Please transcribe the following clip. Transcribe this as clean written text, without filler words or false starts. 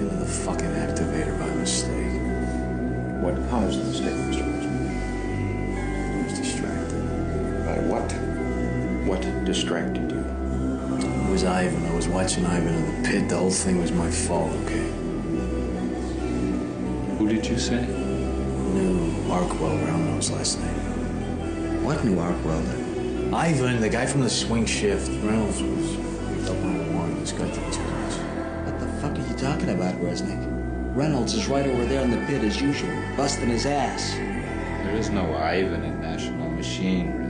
into the fucking activator by mistake. What caused the mistake, Mr. Rosen? I was distracted. By what? What distracted you? It was Ivan. I was watching Ivan in the pit. The whole thing was my fault, okay? Who did you say? New arc welder. I don't know his last name. What new arc welder? Ivan, the guy from the swing shift. Reynolds was picked up on the warrant. This guy took his place. What the fuck are you talking about, Resnick? Reynolds is right over there in the pit as usual, busting his ass. There is no Ivan in National Machine.